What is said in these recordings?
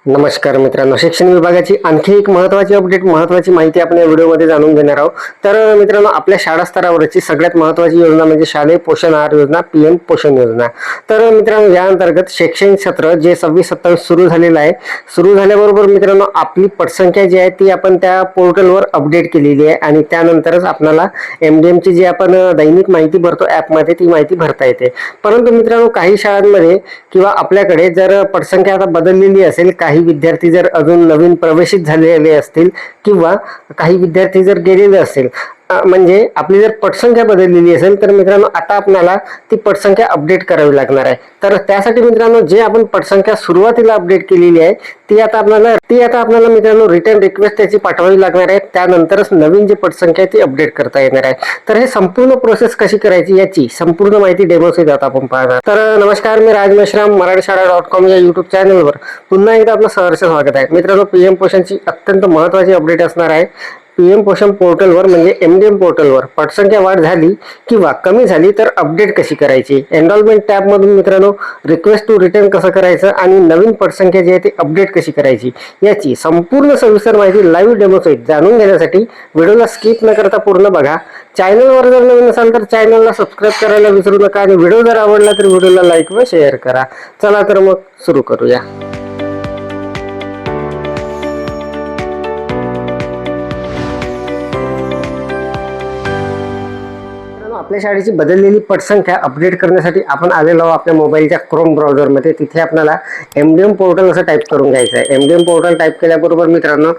नमस्कार मित्रांनो, शिक्षण विभागाची आणखी एक महत्त्वाची अपडेट, महत्त्वाची माहिती आपण या व्हिडिओमध्ये जाणून घेणार आहोत. तर मित्रांनो, आपल्या शाळा स्तरावरची सगळ्यात महत्त्वाची योजना म्हणजे शालेय पोषण आहार योजना, पीएम पोषण योजना. तर मित्रांनो, या अंतर्गत शैक्षणिक सत्र जे 26-27 सुरू झालेलं आहे. सुरू झाल्याबरोबर मित्रांनो, आपली पटसंख्या जी आहे ती आपण त्या पोर्टलवर अपडेट केलेली आहे आणि त्यानंतरच आपल्याला MDMची जी आपण दैनिक माहिती भरतो ॲपमध्ये, ती माहिती भरता येते. परंतु मित्रांनो, काही शाळांमध्ये किंवा आपल्याकडे जर पटसंख्या आता बदललेली असेल, काही विद्यार्थी जर अजून नवीन प्रवेशित झालेले असतील किंवा काही विद्यार्थी जर गेलेले असेल, म्हणजे आपली जर पटसंख्या बदललेली असेल, तर मित्रांनो आता आपल्याला ती पटसंख्या अपडेट करावी लागणार आहे. तर त्यासाठी मित्रांनो, जे आपण पटसंख्या सुरुवातीला अपडेट केलेली आहे ती आता आपल्याला मित्रांनो रिटर्न रिक्वेस्ट त्याची पाठवावी लागणार आहे. त्यानंतरच नवीन जी पटसंख्या आहे ती अपडेट करता येणार आहे. तर हे संपूर्ण प्रोसेस कशी करायची याची संपूर्ण माहिती डेमोसहित आता आपण पाहणार. तर नमस्कार, मी राज मेश्राम, मराठीशाळा.com या युट्यूब चॅनलवर पुन्हा एकदा आपलं सहर्ष स्वागत आहे. मित्रांनो, पीएम पोषणची अत्यंत महत्त्वाची अपडेट असणार आहे. पीएम पोषण पोर्टलवर म्हणजे MDM पोर्टलवर पटसंख्या वाढ झाली किंवा कमी झाली तर अपडेट कशी करायची, एनरोलमेंट टॅबमधून मित्रांनो रिक्वेस्ट टू रिटर्न कसं करायचं आणि नवीन पटसंख्या जी आहे ती अपडेट कशी करायची याची संपूर्ण सविस्तर माहिती लाईव्ह डेमोसहित जाणून घेण्यासाठी व्हिडिओला स्किप न करता पूर्ण बघा. चॅनलवर जर नवीन असाल तर चॅनलला सबस्क्राईब करायला विसरू नका आणि व्हिडिओ जर आवडला तर व्हिडिओला लाईक व शेअर करा. चला तर मग सुरू करूया. आपल्या शाळेची बदललेली पटसंख्या अपडेट करण्यासाठी आपण आलेलो आहोत आपल्या मोबाईलच्या क्रोम ब्राउझरमध्ये. तिथे आपल्याला MDM पोर्टल असं टाईप करून घ्यायचं आहे. MDM पोर्टल टाईप केल्याबरोबर मित्रांनो,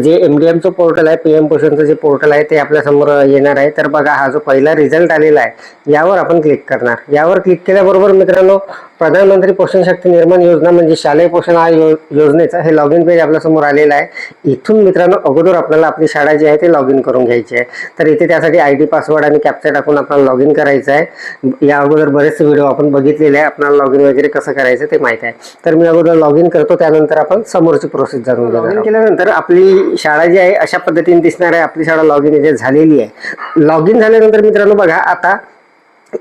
जे MDMचं पोर्टल आहे, पीएम पोषणचं जे पोर्टल आहे ते आपल्यासमोर येणार आहे. तर बघा, हा जो पहिला रिझल्ट आलेला आहे यावर आपण क्लिक करणार. यावर क्लिक केल्याबरोबर मित्रांनो, प्रधानमंत्री पोषण शक्ती निर्माण योजना म्हणजे शालेय पोषण आहार योजनेचं हे लॉग इन पेज आपल्यासमोर आलेलं आहे. इथून मित्रांनो अगोदर आपल्याला आपली शाळा जी आहे ते लॉग इन करून घ्यायची आहे. तर इथे त्यासाठी ID पासवर्ड आणि कॅप्चा टाकून आपल्याला लॉग इन करायचं आहे. या अगोदर बरेचसे व्हिडिओ आपण बघितलेले आहे, आपल्याला लॉग इन वगैरे कसं करायचं ते माहिती आहे. तर मी अगोदर लॉग इन करतो, त्यानंतर आपण समोरची प्रोसेस जाणून घेऊ. लॉग इन केल्यानंतर आपली शाळा जी आहे अशा पद्धतीने दिसणार आहे. आपली शाळा लॉग इन इथे झालेली आहे. लॉग इन झाल्यानंतर मित्रांनो बघा, आता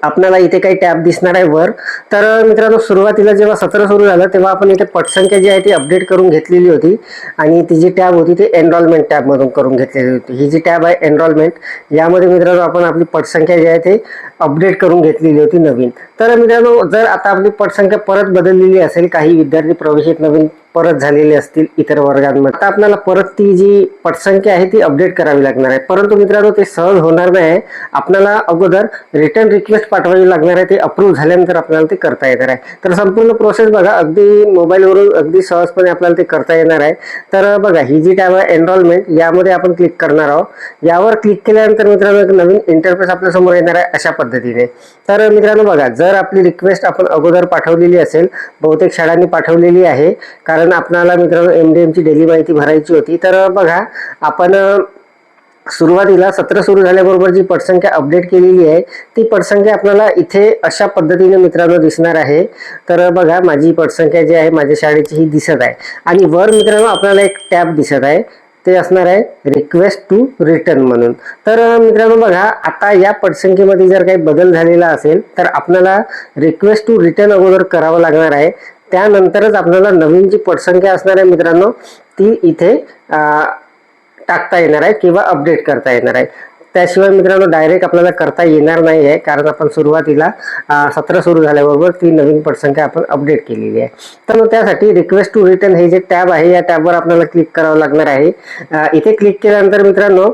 आपल्याला इथे काही टॅब दिसणार आहे वर. तर मित्रांनो, सुरुवातीला जेव्हा सत्र सुरू झालं तेव्हा आपण इथे पटसंख्या जी आहे ती अपडेट करून घेतलेली होती आणि ती जी टॅब होती ती एनरोलमेंट टॅबमधून करून घेतलेली होती. ही जी टॅब आहे एनरोलमेंट, यामध्ये मित्रांनो आपण आपली पटसंख्या जी आहे ती अपडेट करून घेतलेली होती नवीन. तर मित्रांनो, जर आता आपली पटसंख्या परत बदललेली असेल, काही विद्यार्थी प्रवेशित नवीन परत झालेले असतील इतर वर्गांमध्ये, आता आपल्याला परत ती जी पटसंख्या आहे ती अपडेट करावी लागणार आहे. परंतु मित्रांनो, ते सहज होणार नाही. आपल्याला अगोदर रिटर्न रिक्वेस्ट पाठवावी लागणार आहे. ते अप्रूव्ह झाल्यानंतर आपल्याला ते करता येणार आहे. तर संपूर्ण प्रोसेस बघा, अगदी मोबाईलवरून अगदी सहजपणे आपल्याला ते करता येणार आहे. तर बघा, ही जी टॅब आहे एनरोलमेंट, यामध्ये आपण क्लिक करणार आहोत. यावर क्लिक केल्यानंतर मित्रांनो एक नवीन इंटरफेस आपल्या समोर येणार आहे अशा पद्धतीने. तर मित्रांनो बघा, जर आपली रिक्वेस्ट आपण अगोदर पाठवलेली असेल, बहुतेक शाळांनी पाठवलेली आहे, कारण आपल्याला मित्रांनो MDMची डेली माहिती भरायची होती. तर बघा, आपण सुरुवातीला सत्र सुरू झाल्याबरोबर जी पटसंख्या अपडेट केलेली आहे ती पटसंख्या आपल्याला इथे अशा पद्धतीने मित्रांनो दिसणार आहे. तर बघा, माझी पटसंख्या जी आहे माझ्या शाळेची ही दिसत आहे आणि वर मित्रांनो आपल्याला एक टॅब दिसत आहे, ते असणार आहे रिक्वेस्ट टू रिटर्न म्हणून. तर मित्रांनो बघा, आता या पटसंख्येमध्ये जर काही बदल झालेला असेल तर आपल्याला रिक्वेस्ट टू रिटर्न अगोदर करावं लागणार आहे. त्यानंतरच आपल्याला नवीन जी पटसंख्या असणार आहे मित्रांनो ती इथे टाकता येणार आहे किंवा अपडेट करता येणार आहे. त्याशिवाय मित्रांनो डायरेक्ट आपल्याला करता येणार नाही आहे, कारण आपण सुरुवातीला सत्र सुरू झाल्याबरोबर ती नवीन पटसंख्या आपण अपडेट केलेली आहे. तर त्यासाठी रिक्वेस्ट टू रिटर्न हे जे टॅब आहे या टॅबवर आपल्याला क्लिक करावं लागणार आहे. इथे क्लिक केल्यानंतर मित्रांनो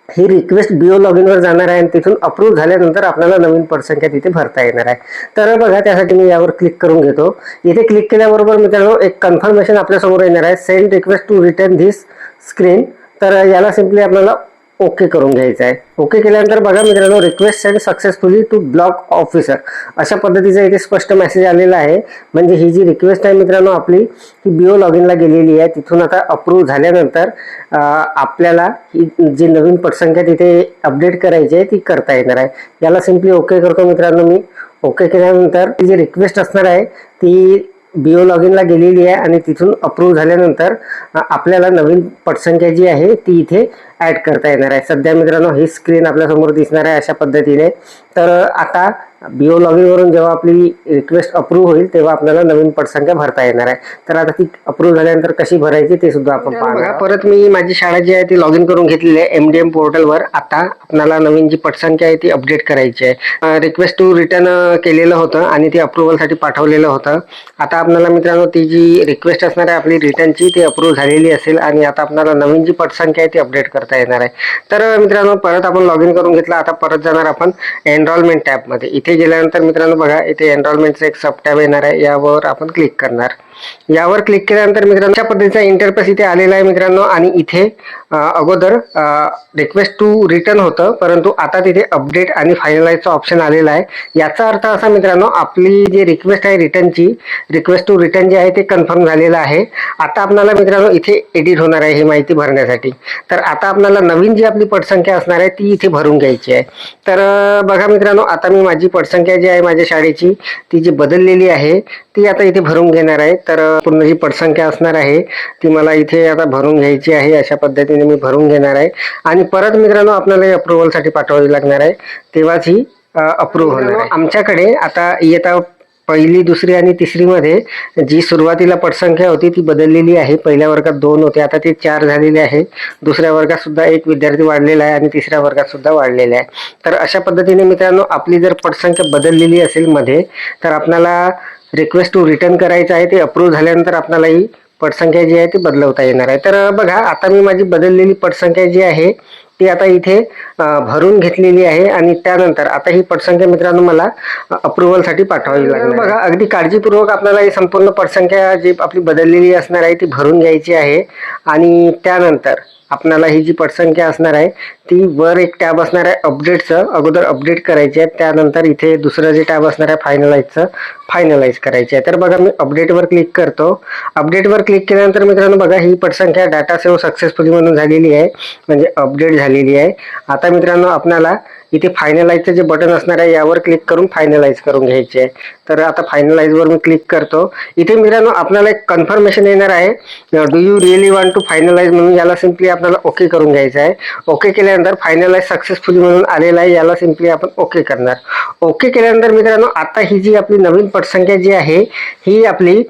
ही रिक्वेस्ट BO लॉग इनवर जाणार आहे आणि तिथून अप्रूव्ह झाल्यानंतर आपल्याला नवीन पटसंख्या तिथे भरता येणार आहे. तर बघा, त्यासाठी मी यावर क्लिक करून घेतो. इथे क्लिक केल्याबरोबर मित्रांनो एक कन्फर्मेशन आपल्यासमोर येणार आहे, send request to return this screen. तर याला सिम्पली आपल्याला ओके करून घ्यायचं आहे. ओके केल्यानंतर बघा मित्रांनो, request send successfully to block officer अशा पद्धतीचा इथे स्पष्ट मेसेज आलेला आहे. म्हणजे ही जी रिक्वेस्ट आहे मित्रांनो आपली ही BO लॉग इनला गेलेली आहे. तिथून आता अप्रूव्ह झाल्यानंतर आपल्याला ही जी नवीन पटसंख्या तिथे अपडेट करायची आहे ती करता येणार आहे. याला सिम्पली ओके करतो मित्रांनो मी. ओके केल्यानंतर ती जी रिक्वेस्ट असणार आहे ती BO लॉग इनला गेलेली आहे आणि तिथून अप्रूव्ह झाल्यानंतर आपल्याला नवीन पटसंख्या जी आहे ती इथे ॲड करता येणार आहे. सध्या मित्रांनो ही स्क्रीन आपल्यासमोर दिसणार आहे अशा पद्धतीने. तर आता BO लॉगिन वरून जेव्हा आपली रिक्वेस्ट अप्रूव्ह होईल तेव्हा आपल्याला नवीन पटसंख्या भरता येणार आहे. तर आता ती अप्रूव्ह झाल्यानंतर कशी भरायची ते सुद्धा आपण पाहणार. परत मी माझी शाळा जी आहे ती लॉगिन करून घेतलेली आहे MDM पोर्टलवर. आता आपल्याला नवीन जी पटसंख्या आहे ती अपडेट करायची आहे. रिक्वेस्ट टू रिटर्न केलेलं होतं आणि ती अप्रुव्हलसाठी पाठवलेलं होतं. आता आपल्याला मित्रांनो ती जी रिक्वेस्ट असणार आहे आपली रिटर्नची ती अप्रूव्ह झालेली असेल आणि आता आपल्याला नवीन जी पटसंख्या आहे ती अपडेट करता येणार आहे. तर मित्रांनो परत आपण लॉगिन करून घेतला. आता परत जाणार आपण एनरोलमेंट टॅबमध्ये. इथे गेल्यानंतर मित्रांनो बघा इथे एनरोलमेंटचं एक सब टॅब येणार आहे, यावर आपण क्लिक करणार. यावर क्लिक केल्यानंतर मित्रांनो अशा पद्धतीचा इंटरफेस इथे आलेला आहे मित्रांनो. आणि इथे अगोदर रिक्वेस्ट टू रिटर्न होतं, परंतु आता तिथे अपडेट आणि फायनलाइजचा ऑप्शन आलेला आहे. याचा अर्थ असा मित्रांनो आपली जी रिक्वेस्ट आहे रिटर्नची, रिक्वेस्ट टू रिटर्न जे आहे ते कन्फर्म झालेलं आहे. आता आपल्याला मित्रांनो इथे एडिट होणार आहे ही माहिती भरण्यासाठी. तर आता आपल्याला नवीन जी आपली पटसंख्या असणार आहे ती इथे भरून घ्यायची आहे. तर बघा मित्रांनो आता मी माझी पटसंख्या जी आहे माझ्या शाळेची ती जी बदललेली आहे ती आता इथे भरून घेणार आहे. तर पूर्ण जी पटसंख्या असणार आहे ती मला इथे आता भरून घ्यायची आहे. अशा पद्धतीने मी भरून घेणार आहे आणि परत मित्रांनो आपल्याला अप्रुव्हलसाठी पाठवावी लागणार आहे, तेव्हाच ही अप्रूव्ह होणार आहे. आमच्याकडे आता इयत्ता पहिली, दुसरी आणि तिसरीमध्ये जी सुरुवातीला पटसंख्या होती ती बदललेली आहे. पहिल्या वर्गात 2 होते, आता ते 4 झालेले आहे. दुसऱ्या वर्गात सुद्धा एक विद्यार्थी वाढलेला आहे आणि तिसऱ्या वर्गात सुद्धा वाढलेला आहे. तर अशा पद्धतीने मित्रांनो आपली जर पटसंख्या बदललेली असेल मध्ये, तर आपल्याला रिक्वेस्ट टू रिटर्न करायचं आहे. ते अप्रूव्ह झाल्यानंतर आपल्याला ही पटसंख्या जी आहे ती बदलवता येणार आहे. तर बघा आता मी माझी बदललेली पटसंख्या जी आहे ती आता इथे भरून घेतलेली आहे आणि त्यानंतर आता ही पटसंख्या मित्रांनो मला अप्रुव्हलसाठी पाठवावी लागणार. बघा अगदी काळजीपूर्वक आपल्याला ही संपूर्ण पटसंख्या जी आपली बदललेली असणार आहे ती भरून घ्यायची आहे आणि त्यानंतर आपल्याला ही जी पटसंख्या असणार आहे ती वर एक टॅब असणार आहे अपडेटचं, अगोदर अपडेट करायचे आहे. त्यानंतर इथे दुसरं जे टॅब असणार आहे फायनलाइजचं, फायनलाइज करायचे आहे. तर बघा मी अपडेटवर क्लिक करतो. अपडेटवर क्लिक केल्यानंतर मित्रांनो बघा ही पटसंख्या डाटा सेव्ह सक्सेसफुली म्हणून झालेली आहे, म्हणजे अपडेट झालेली आहे. आता मित्रांनो आपल्याला इथे फायनलाइजचं जे बटन असणार आहे यावर क्लिक करून फायनलाइज करून घ्यायचे आहे. तर आता फायनलाइजवर मी क्लिक करतो. इथे मित्रांनो आपल्याला एक कन्फर्मेशन येणार आहे, do you really want to finalise म्हणून. याला सिम्पली आपल्याला ओके करून घ्यायचं आहे. ओके केल्यानंतर फायनलाइज सक्सेसफुली म्हणून आलेला आहे, याला सिम्पली आपण ओके करणार. ओके केल्यानंतर मित्रांनो आता ही जी आपली नवीन पटसंख्या जी आहे ही आपली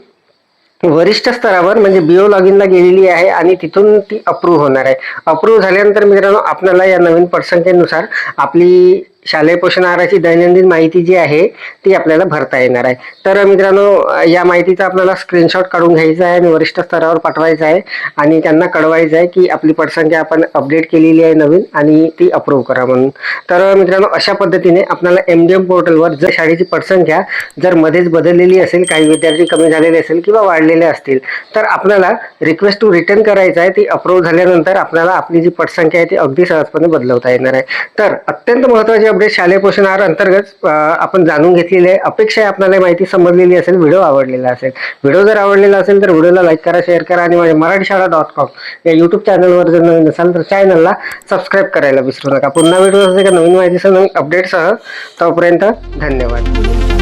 वरिष्ठ स्तरावर म्हणजे BO लॉगिनला गेलेली आहे आणि तिथून ती अप्रूव्ह होणार आहे. अप्रूव्ह झाल्यानंतर मित्रांनो आपल्याला या नवीन पटसंख्येनुसार आपली शालेय पोषण आहाराची दैनंदिन माहिती जी आहे ती आपल्याला भरता येणार आहे. तर मित्रांनो या माहितीचा आपल्याला स्क्रीनशॉट काढून घ्यायचा आहे आणि वरिष्ठ स्तरावर पाठवायचा आहे आणि त्यांना कळवायचं आहे की आपली पटसंख्या आपण अपडेट केलेली आहे नवीन आणि ती अप्रूव्ह करा म्हणून. तर मित्रांनो अशा पद्धतीने आपल्याला MDM पोर्टलवर जर शाळेची पटसंख्या जर मध्येच बदललेली असेल, काही विद्यार्थी कमी झालेले असेल किंवा वाढलेले असतील, तर आपल्याला रिक्वेस्ट टू रिटर्न करायचं आहे. ती अप्रूव्ह झाल्यानंतर आपल्याला आपली जी पटसंख्या आहे ती अगदी सहजपणे बदलवता येणार आहे. तर अत्यंत महत्त्वाची अपडेट शालेय पोषण आहार अंतर्गत आपण जाणून घेतलेली आहे. अपेक्षा आहे आपल्याला माहिती समजलेली असेल, व्हिडिओ आवडलेला असेल. व्हिडिओ जर आवडलेला असेल तर व्हिडिओला लाईक करा, शेअर करा आणि माझ्या मराठीशाळा.com या यूट्यूब चॅनलवर जर नवीन असाल तर चॅनलला सबस्क्राईब करायला विसरू नका. पुन्हा व्हिडिओ असेल का नवीन माहितीसह, नवीन अपडेटसह. तोपर्यंत धन्यवाद.